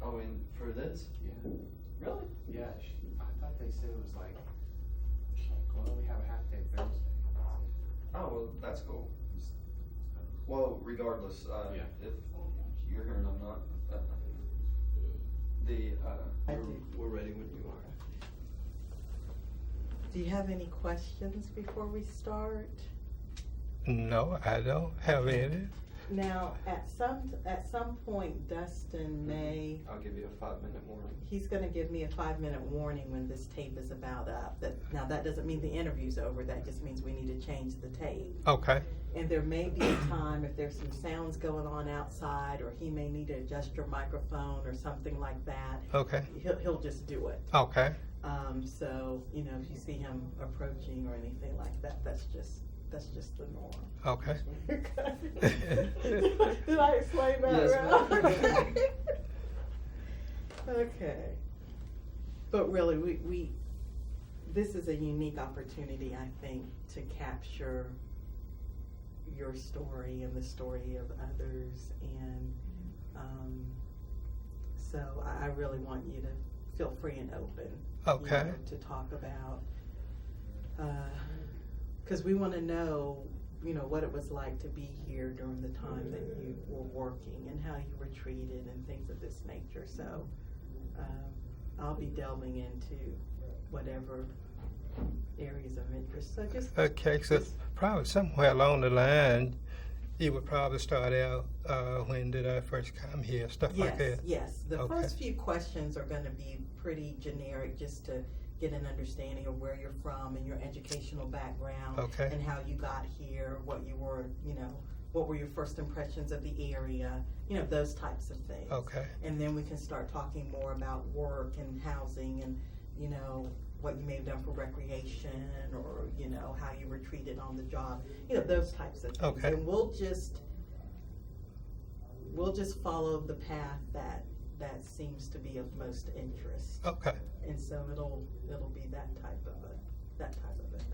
Oh, and for this? Yeah. Really? Yeah, I thought they said it was like, well, we have a half day Thursday. Oh, well, that's cool. Well, regardless, Yeah. if you're here and I'm not, we're ready when you are. Do you have any questions before we start? No, I don't have any. Now, at some point, Dustin may, I'll give you a 5-minute warning. he's gonna give me a 5-minute warning when this tape is about up. Now, that doesn't mean the interview's over, that just means we need to change the tape. Okay. And there may be a time if there's some sounds going on outside, or he may need to adjust your microphone or something like that. Okay. He'll just do it. Okay. So, you know, if you see him approaching or anything like that, that's just the norm. Okay. Did I explain that Yes, right? ma'am. Okay. But really, we this is a unique opportunity, I think, to capture your story and the story of others, and so I really want you to feel free and open. Okay. You know, to talk about, because we want to know, you know, what it was like to be here during the time that you were working and how you were treated and things of this nature. So I'll be delving into whatever areas of interest. So just Okay, so probably somewhere along the line, you would probably start out, when did I first come here, stuff like that. Yes. The Okay. first few questions are going to be pretty generic, just to get an understanding of where you're from and your educational background, Okay. and how you got here, what you were, you know, what were your first impressions of the area, you know, those types of things. Okay. And then we can start talking more about work and housing and, you know, what you may have done for recreation, or, you know, how you were treated on the job, you know, those types of things. Okay. And we'll just follow the path that seems to be of most interest. Okay. And so it'll be that type of a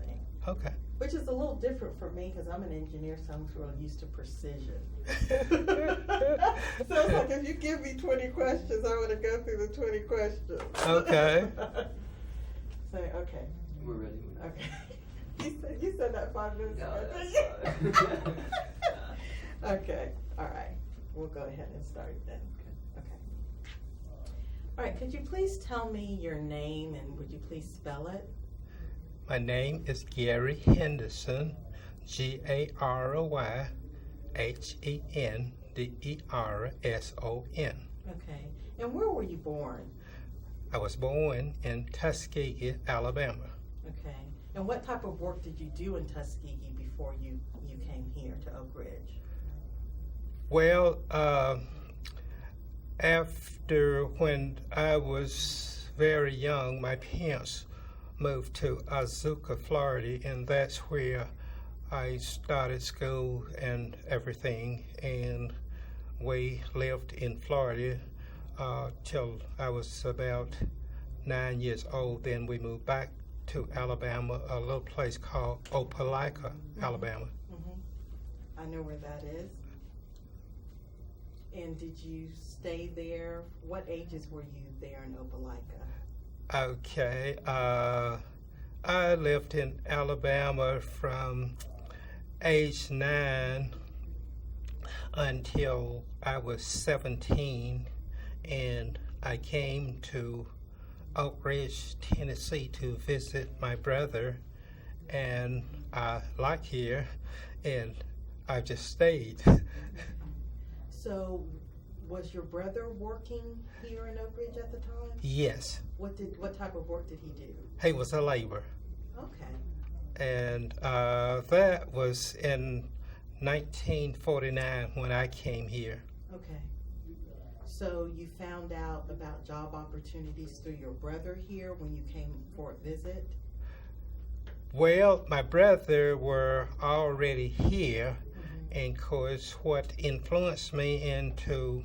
thing. Okay. Which is a little different for me, because I'm an engineer, so I'm sort of used to precision. So it's like, if you give me 20 questions, I want to go through the 20 questions. Okay. So, okay. We're ready. Okay. You said that 5 minutes No, ago. that's didn't you? fine. Okay. All right. We'll go ahead and start then. Okay. All right. Could you please tell me your name, and would you please spell it? My name is Gary Henderson, GaryHenderson. Okay. And where were you born? I was born in Tuskegee, Alabama. Okay. And what type of work did you do in Tuskegee before you came here to Oak Ridge? Well, after when I was very young, my parents moved to Azusa, Florida, and that's where I started school and everything. And we lived in Florida till I was about 9 years old. Then we moved back to Alabama, a little place called Opelika, Alabama. Mm-hmm. I know where that is. And did you stay there? What ages were you there in Opelika? Okay, I lived in Alabama from age 9 until I was 17, and I came to Oak Ridge, Tennessee to visit my brother, and I like here, and I just stayed. So, was your brother working here in Oak Ridge at the time? Yes, What type of work did he do? he was a laborer. Okay. And that was in 1949 when I came here. Okay. So you found out about job opportunities through your brother here when you came for a visit? Well, my brother were already here, and of course what influenced me into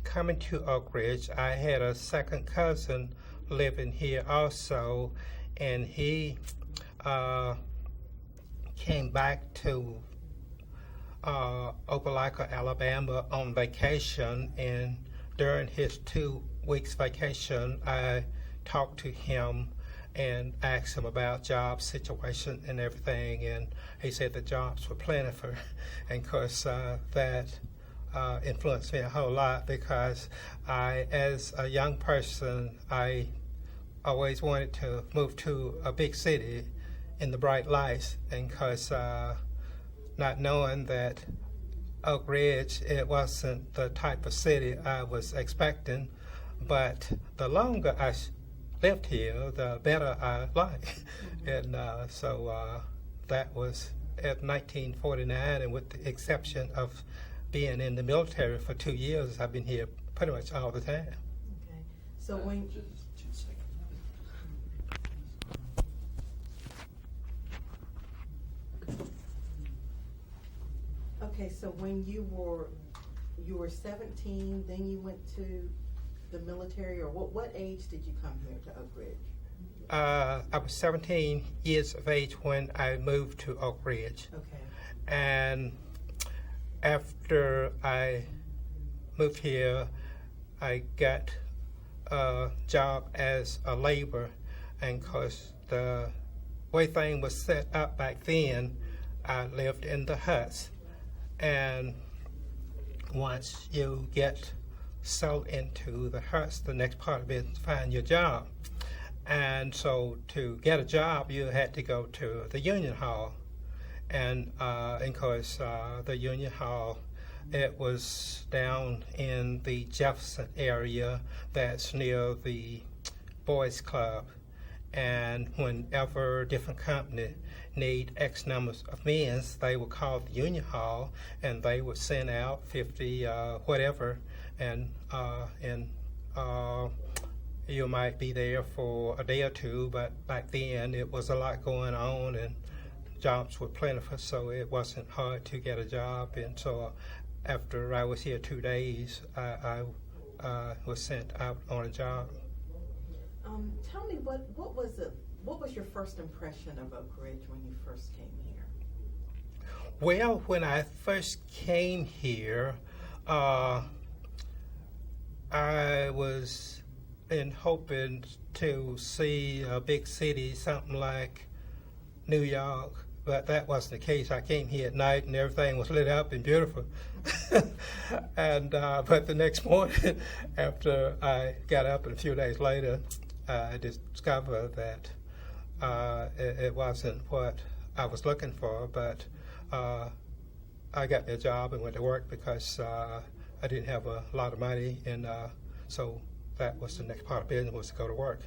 coming to Oak Ridge, I had a second cousin living here also, and he came back to Opelika, Alabama on vacation, and during his 2 weeks vacation, I talked to him and asked him about job situation and everything, and he said the jobs were plentiful, and of course that influenced me a whole lot because as a young person, I always wanted to move to a big city in the bright lights, and because not knowing that Oak Ridge, it wasn't the type of city I was expecting, but the longer I lived here, the better I liked. And so that was at 1949, and with the exception of being in the military for 2 years, I've been here pretty much all the time. Okay. So when you were 17, then you went to the military, or what age did you come here to Oak Ridge? I was 17 years of age when I moved to Oak Ridge. Okay. And after I moved here, I got a job as a laborer, and because the way things was set up back then, I lived in the huts. And once you get settled into the huts, the next part of it is find your job. And so to get a job, you had to go to the union hall. And of course, the union hall, it was down in the Jefferson area that's near the Boys Club. And whenever different company need X numbers of men, they would call the union hall, and they would send out 50 whatever, and you might be there for a day or two, but back then it was a lot going on and jobs were plentiful, so it wasn't hard to get a job. And so after I was here 2 days, I was sent out on a job. Tell me, what was your first impression of Oak Ridge when you first came here? Well, when I first came here, I was hoping to see a big city, something like New York, but that wasn't the case. I came here at night and everything was lit up and beautiful. And but the next morning, after I got up and a few days later, I discovered that it wasn't what I was looking for, but I got me a job and went to work because I didn't have a lot of money, and so that was the next part of business, was to go to work.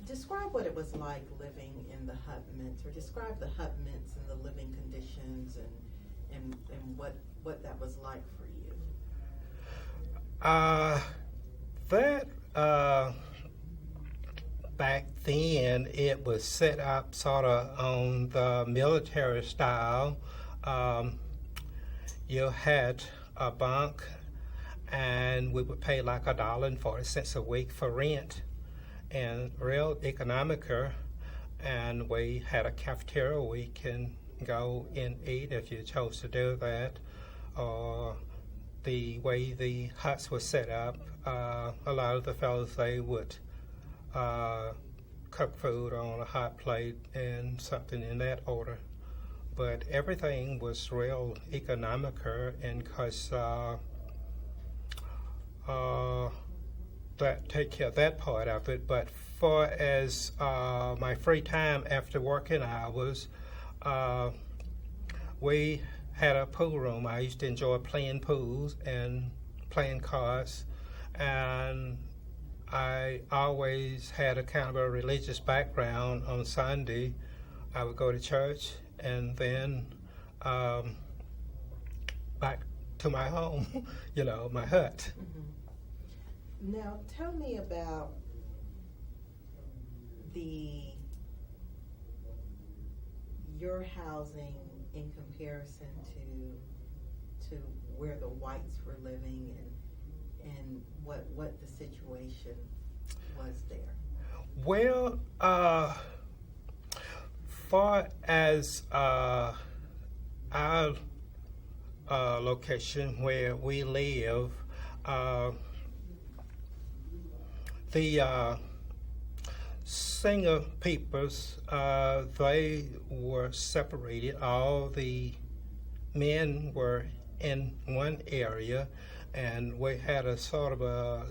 Describe what it was like living in the hut mints, or describe the hut mints and the living conditions and what that was like for you. Back then, it was set up sort of on the military style. You had a bunk, and we would pay like $1.40 a week for rent, and real economical. And we had a cafeteria. We can go and eat if you chose to do that. The way the huts were set up, a lot of the fellows, they would cook food on a hot plate and something in that order. But everything was real economical, and because that take care of that part of it. But for as my free time after working hours, we had a pool room. I used to enjoy playing pools and playing cards, and I always had a kind of a religious background. On Sunday, I would go to church and then back to my home, my hut. Mm-hmm. Now, tell me about your housing in comparison to where the whites were living, and what the situation was there. Well, far as our location where we live, The singer peoples, they were separated. All the men were in one area, and we had a sort of a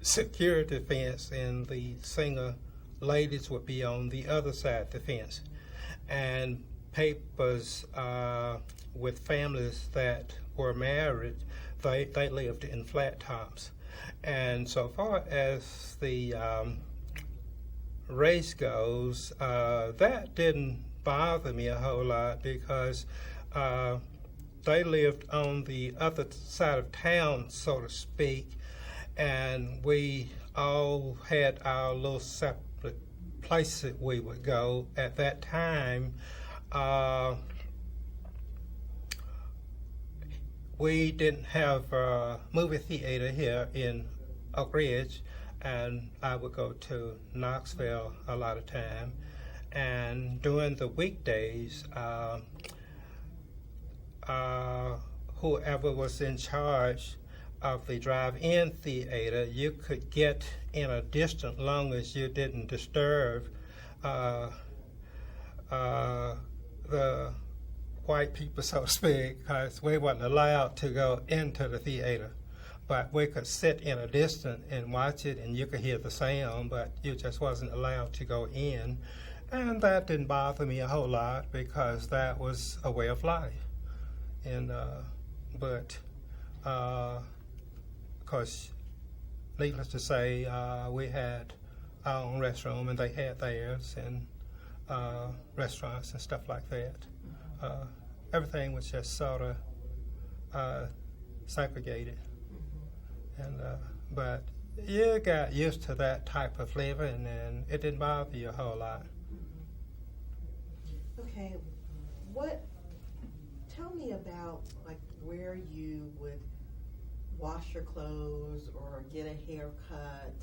security fence, and the singer ladies would be on the other side of the fence. And papers with families that were married, they lived in flat tops. And so far as the race goes, that didn't bother me a whole lot because they lived on the other side of town, so to speak, and we all had our little separate places we would go. At that time, we didn't have a movie theater here in Oak Ridge, and I would go to Knoxville a lot of time. And during the weekdays, whoever was in charge of the drive-in theater, you could get in a distance long as you didn't disturb the white people, so to speak, because we weren't allowed to go into the theater. But we could sit in a distance and watch it, and you could hear the sound, but you just wasn't allowed to go in. And that didn't bother me a whole lot because that was a way of life. And but of course, needless to say, we had our own restroom, and they had theirs, and restaurants and stuff like that. Everything was just sort of segregated. And but you got used to that type of living, and it didn't bother you a whole lot. Okay, tell me about like where you would wash your clothes or get a haircut,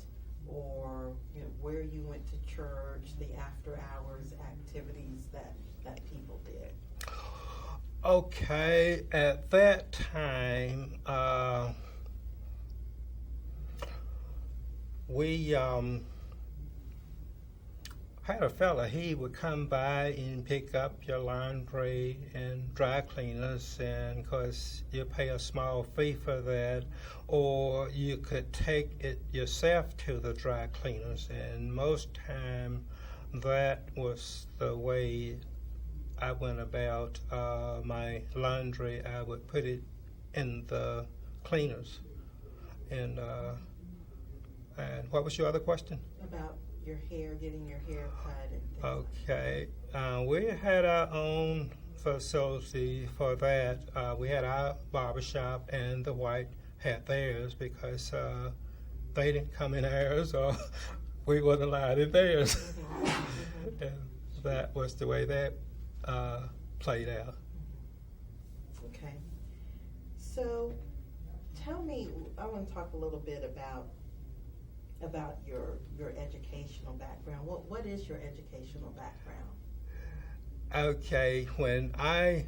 or where you went to church, the after hours activities that people did. Okay, at that time, we had a fella. He would come by and pick up your laundry and dry cleaners, and of course you pay a small fee for that, or you could take it yourself to the dry cleaners, and most time that was the way I went about my laundry. I would put it in the cleaners. And what was your other question? About your hair, getting your hair cut and things. Okay. We had our own facility for that. We had our barbershop, and the white had theirs because they didn't come in ours, or we wasn't allowed in theirs. And that was the way that played out. Okay. So tell me, I want to talk a little bit about your educational background. What is your educational background? Okay, when I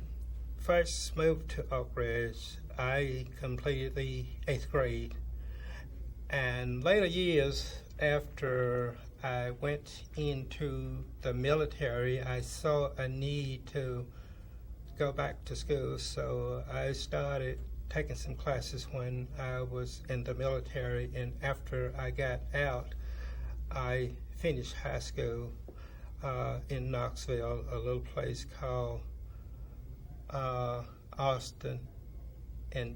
first moved to Oak Ridge, I completed the 8th grade. And later years, after I went into the military, I saw a need to go back to school. So I started taking some classes when I was in the military, and after I got out, I finished high school in Knoxville, a little place called Austin and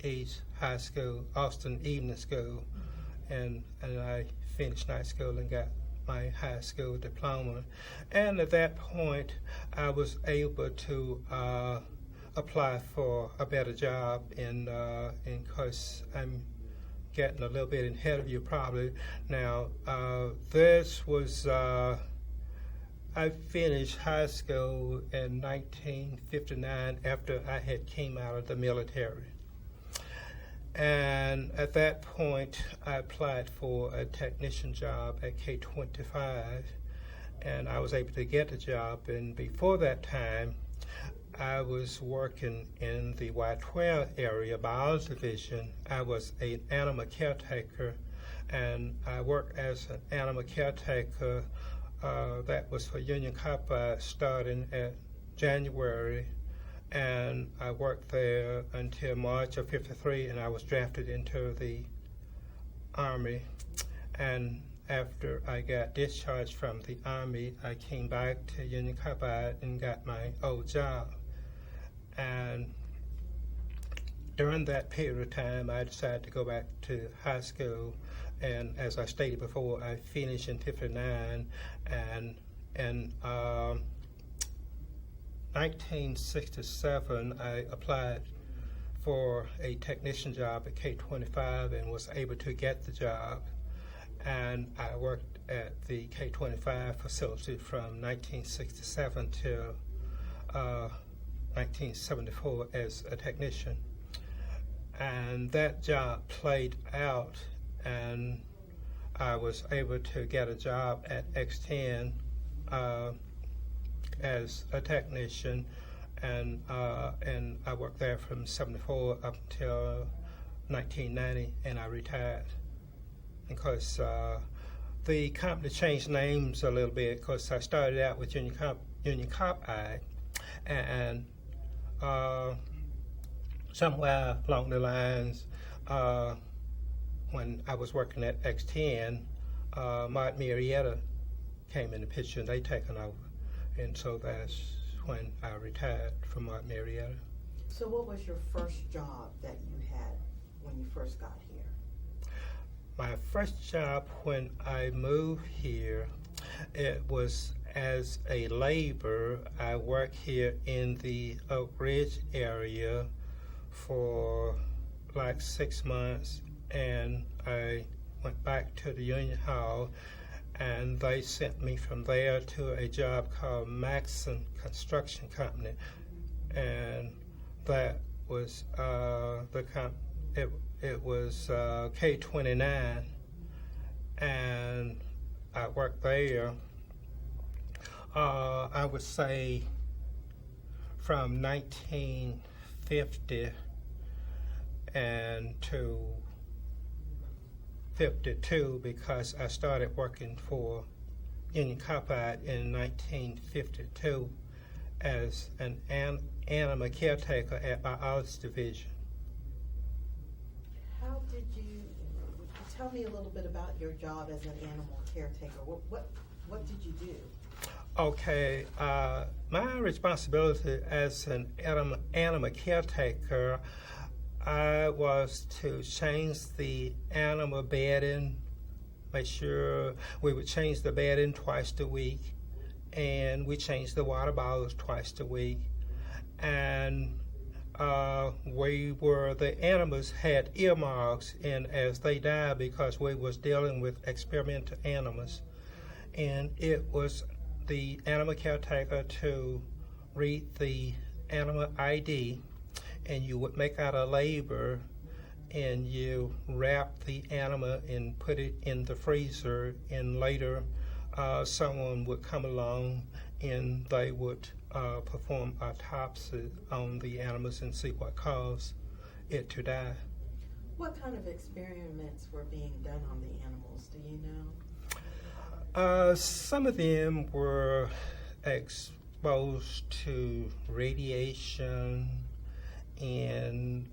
East High School, Austin Evening School, and I finished night school and got my high school diploma. And at that point, I was able to apply for a better job, and of course I'm getting a little bit ahead of you probably. Now, this was, I finished high school in 1959 after I had came out of the military. And at that point, I applied for a technician job at K-25, and I was able to get the job. And before that time, I was working in the Y12 area, biology division. I was an animal caretaker. and I worked as an animal caretaker. That was for Union Carbide starting at January, and I worked there until March of '53, and I was drafted into the Army. And after I got discharged from the Army, I came back to Union Carbide and got my old job. And during that period of time, I decided to go back to high school. And as I stated before, I finished in '59, and in 1967, I applied for a technician job at K-25 and was able to get the job. And I worked at the K-25 facility from 1967 till 1974 as a technician. And that job played out, and I was able to get a job at X10 as a technician, and I worked there from '74 up until 1990, and I retired. Because the company changed names a little bit, because I started out with Union Carbide, and somewhere along the lines, when I was working at X10, Martin Marietta came in the picture, and they taken over. And so that's when I retired from Martin Marietta. So what was your first job that you had when you first got here? My first job when I moved here, it was as a laborer. I worked here in the Oak Ridge area for like 6 months, and I went back to the Union Hall, and they sent me from there to a job called Maxson Construction Company, and that was it was K-29, and I worked there. I would say from 1950 and to '52, because I started working for Union Carbide in 1952 as an animal caretaker at biology division. How did you tell me a little bit about your job as an animal caretaker? What did you do? Okay, my responsibility as an animal caretaker, I was to change the animal bedding, make sure we would change the bedding twice a week, and we changed the water bottles twice a week. And the animals had earmarks, and as they died, because we was dealing with experimental animals, and it was the animal caretaker to read the animal ID, and you would make out a label, and you wrap the animal and put it in the freezer, and later someone would come along and they would perform autopsy on the animals and see what caused it to die. What kind of experiments were being done on the animals, do you know? Some of them were exposed to radiation, and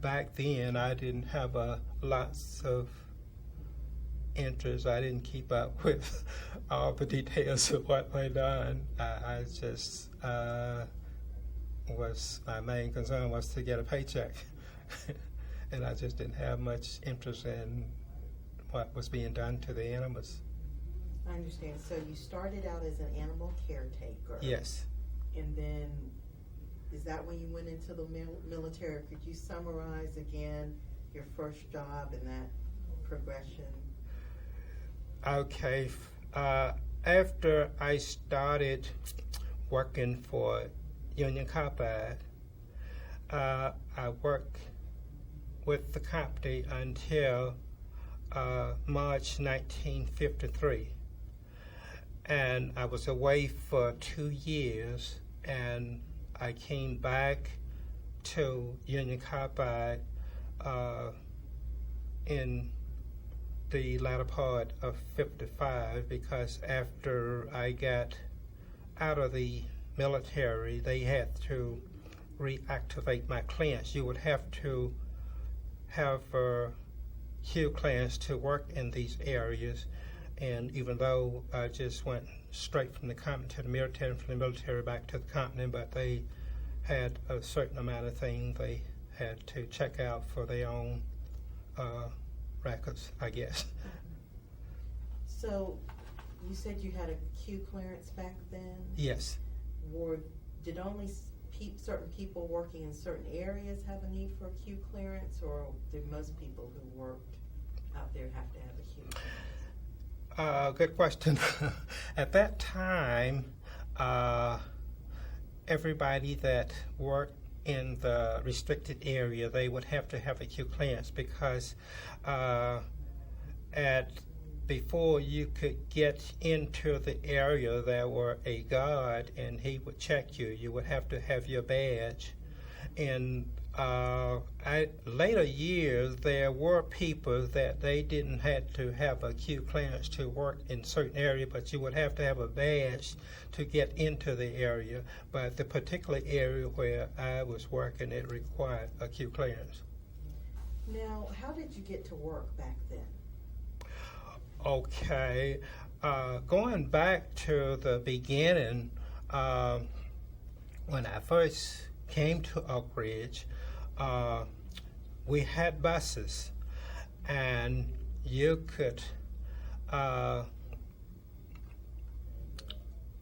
back then I didn't have lots of interest. I didn't keep up with all the details of what went on. I just my main concern was to get a paycheck, and I just didn't have much interest in what was being done to the animals. I understand. So you started out as an animal caretaker. Yes. And then, is that when you went into the military? Could you summarize again your first job and that progression? Okay. After I started working for Union Carbide, I worked with the company until March 1953. And I was away for 2 years, and I came back to Union Carbide in the latter part of 55 because after I got out of the military, they had to reactivate my clearance. You would have to have a Q clearance to work in these areas. And even though I just went straight from the company to the military and from the military back to the company, but they had a certain amount of things they had to check out for their own records, I guess. So, you said you had a Q clearance back then? Yes. Did only certain people working in certain areas have a need for a Q clearance, or did most people who worked out there have to have a Q clearance? Good question. At that time, everybody that worked in the restricted area, they would have to have a Q clearance because before you could get into the area, there were a guard and he would check you. You would have to have your badge. In later years, there were people that they didn't have to have a Q clearance to work in certain area, but you would have to have a badge to get into the area. But the particular area where I was working, it required a Q clearance. Now, how did you get to work back then? Okay, going back to the beginning, when I first came to Oak Ridge, we had buses, and you could,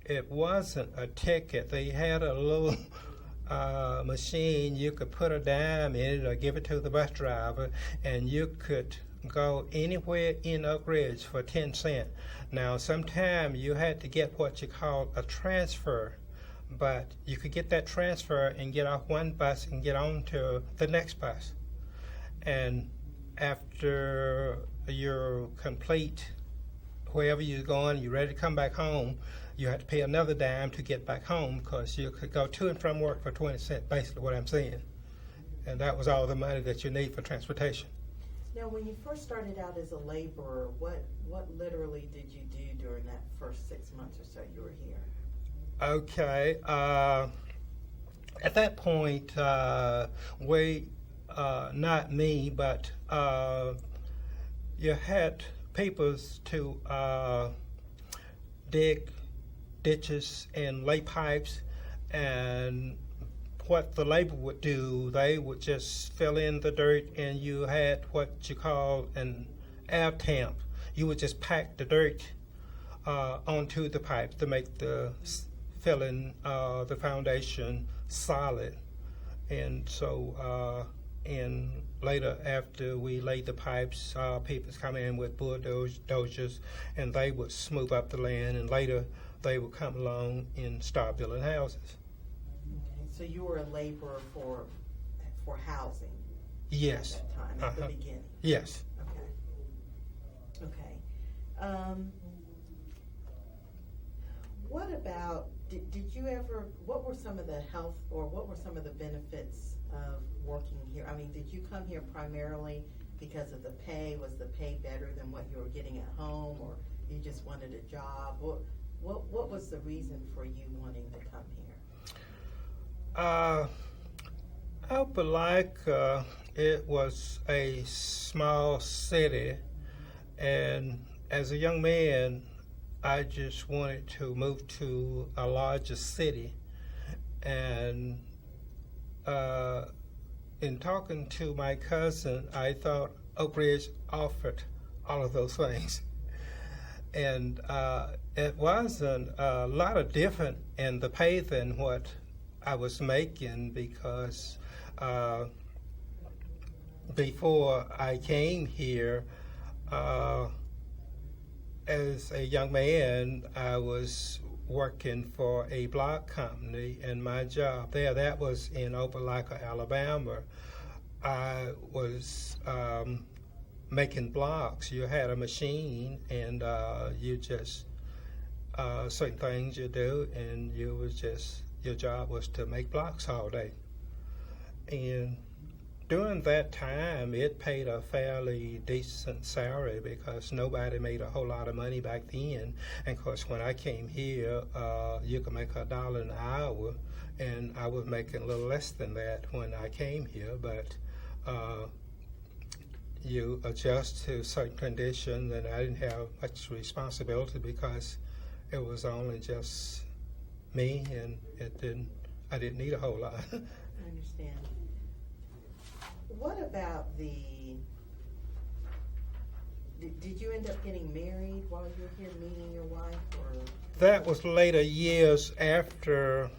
it wasn't a ticket. They had a little machine. You could put a dime in it or give it to the bus driver, and you could go anywhere in Oak Ridge for 10 cents. Now, sometimes you had to get what you call a transfer, but you could get that transfer and get off one bus and get on to the next bus. And after you're complete, wherever you're going, you're ready to come back home, you had to pay another dime to get back home because you could go to and from work for 20 cents, basically what I'm saying. And that was all the money that you need for transportation. Now, when you first started out as a laborer, what literally did you do during that first 6 months or so you were here? Okay. At that point, not me, but you had people to dig ditches and lay pipes, and what the labor would do, they would just fill in the dirt, and you had what you call an air temp. You would just pack the dirt onto the pipes to make the filling the foundation solid. And so, and later after we laid the pipes, people come in with bulldozers, and they would smooth up the land, and later they would come along and start building houses. So you were a laborer for housing? Yes. At that time, at the beginning? Yes. Okay. What about, did you ever, what were some of the health, or what were some of the benefits of working here? I mean, did you come here primarily because of the pay? Was the pay better than what you were getting at home, or you just wanted a job? What was the reason for you wanting to come here? Opelika, it was a small city, and as a young man, I just wanted to move to a larger city. And in talking to my cousin, I thought Oak Ridge offered all of those things. And it wasn't a lot of different in the pay than what I was making, because before I came here, as a young man, I was working for a block company, and my job there, that was in Opelika, Alabama. I was making blocks. You had a machine, and you just, certain things you do, and you was just, your job was to make blocks all day. And during that time, it paid a fairly decent salary because nobody made a whole lot of money back then. And of course, when I came here, you could make $1 an hour, and I was making a little less than that when I came here. But you adjust to certain conditions, and I didn't have much responsibility because it was only just me, and I didn't need a whole lot. I understand. What about did you end up getting married while you were here, meeting your wife, or? That was later years after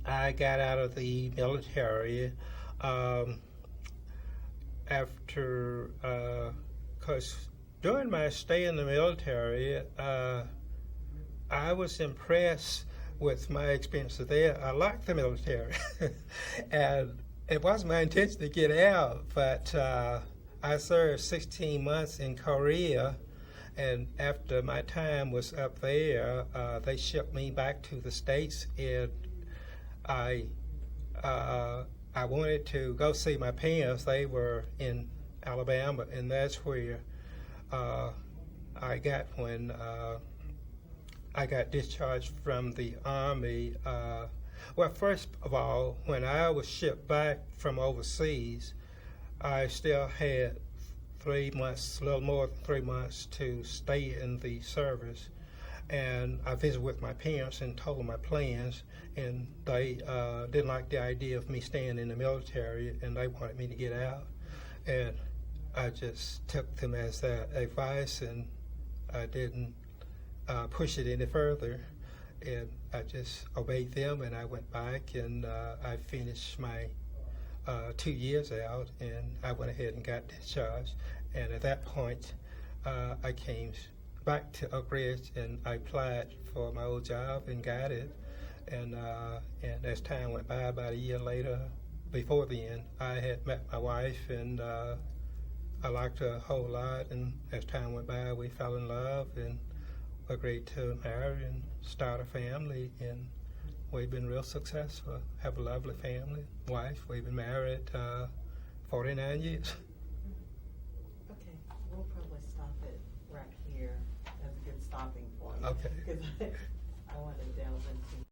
I got out of the military. Because during my stay in the military, I was impressed with my experiences there. I liked the military, and it wasn't my intention to get out, but I served 16 months in Korea, and after my time was up there, they shipped me back to the States, and I wanted to go see my parents. They were in Alabama, and that's where I got when I got discharged from the Army. Well, first of all, when I was shipped back from overseas, I still had 3 months, a little more than 3 months, to stay in the service. And I visited with my parents and told them my plans, and they didn't like the idea of me staying in the military, and they wanted me to get out. And I just took them as their advice, and I didn't push it any further. And I just obeyed them, and I went back, and I finished my 2 years out, and I went ahead and got discharged. And at that point, I came back to Oak Ridge, and I applied for my old job and got it. And as time went by, about a year later, before the end, I had met my wife, and I liked her a whole lot. And as time went by, we fell in love and agreed to marry and start a family. And we've been real successful. Have a lovely family, wife. We've been married 49 years. Okay, we'll probably stop it right here. That's a good stopping point. Okay. Because I want to delve into